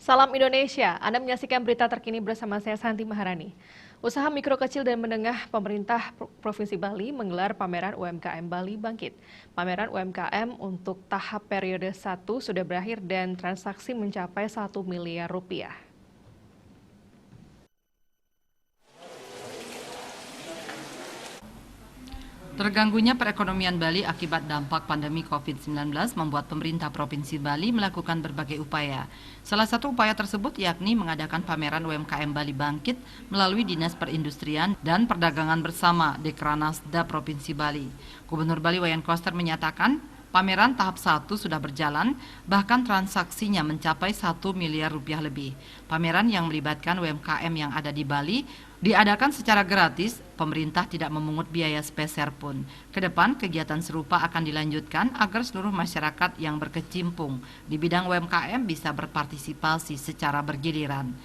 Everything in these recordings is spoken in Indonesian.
Salam Indonesia, Anda menyaksikan berita terkini bersama saya Santi Maharani. Usaha mikro kecil dan menengah pemerintah Provinsi Bali menggelar pameran UMKM Bali Bangkit. Pameran UMKM untuk tahap periode 1 sudah berakhir dan transaksi mencapai 1 miliar rupiah. Terganggunya perekonomian Bali akibat dampak pandemi COVID-19 membuat pemerintah Provinsi Bali melakukan berbagai upaya. Salah satu upaya tersebut yakni mengadakan pameran UMKM Bali Bangkit melalui Dinas Perindustrian dan Perdagangan bersama Dekranasda Provinsi Bali. Gubernur Bali Wayan Koster menyatakan pameran tahap 1 sudah berjalan, bahkan transaksinya mencapai 1 miliar rupiah lebih. Pameran yang melibatkan UMKM yang ada di Bali diadakan secara gratis, pemerintah tidak memungut biaya sepeser pun. Kedepan, kegiatan serupa akan dilanjutkan agar seluruh masyarakat yang berkecimpung di bidang UMKM bisa berpartisipasi secara bergiliran.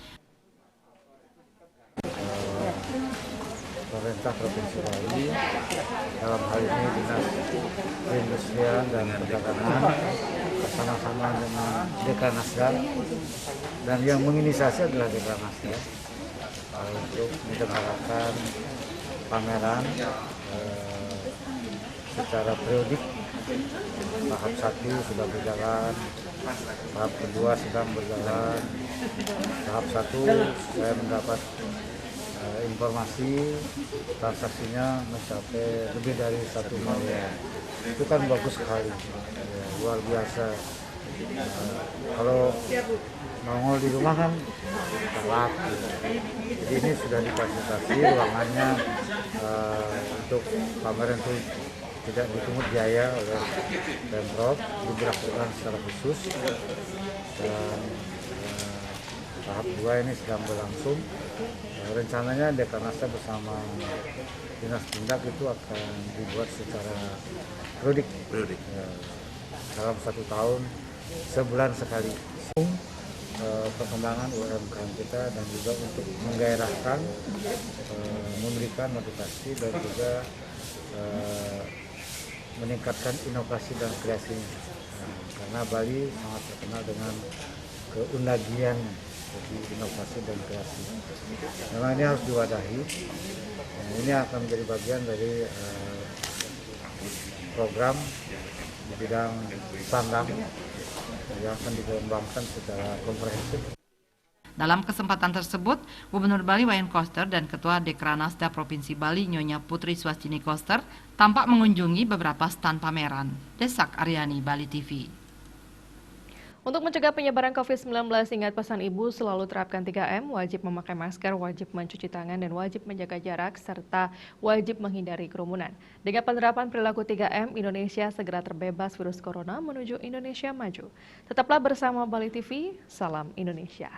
Pemerintah Provinsi Bali dalam hal ini Dinas Perindustrian dan Perdagangan bersama-sama dengan Dekranasda dan yang menginisiasi adalah Dekranasda untuk menyelenggarakan pameran secara periodik. Tahap 1 sudah berjalan, tahap kedua sedang berjalan. Tahap 1 saya mendapat informasi transaksinya mencapai lebih dari 1 miliar. Itu kan bagus sekali, ya, luar biasa. Kalau nongol di rumah kan telat. Jadi ini sudah difasilitasi ruangannya untuk pameran itu tidak dipungut biaya oleh Pemprov, diberlakukan secara khusus dan tahap 2 ini sedang berlangsung. Rencananya Dekranasda bersama Dinas Tindak itu akan dibuat secara periodik. Dalam 1 tahun, sebulan sekali. Perkembangan UMKM kita dan juga untuk menggairahkan, memberikan motivasi dan juga meningkatkan inovasi dan kreasinya. Karena Bali sangat terkenal dengan keundagian, jadi inovasi dan kreasi. Memang ini harus diwadahi. Ini akan menjadi bagian dari program di bidang sandang yang akan dikembangkan secara komprehensif. Dalam kesempatan tersebut, Gubernur Bali Wayan Koster dan Ketua Dekranasda Provinsi Bali Nyonya Putri Swastini Koster tampak mengunjungi beberapa stan pameran. Desak Aryani, Bali TV. Untuk mencegah penyebaran COVID-19, ingat pesan Ibu selalu terapkan 3M, wajib memakai masker, wajib mencuci tangan, dan wajib menjaga jarak, serta wajib menghindari kerumunan. Dengan penerapan perilaku 3M, Indonesia segera terbebas virus corona menuju Indonesia maju. Tetaplah bersama Bali TV, salam Indonesia.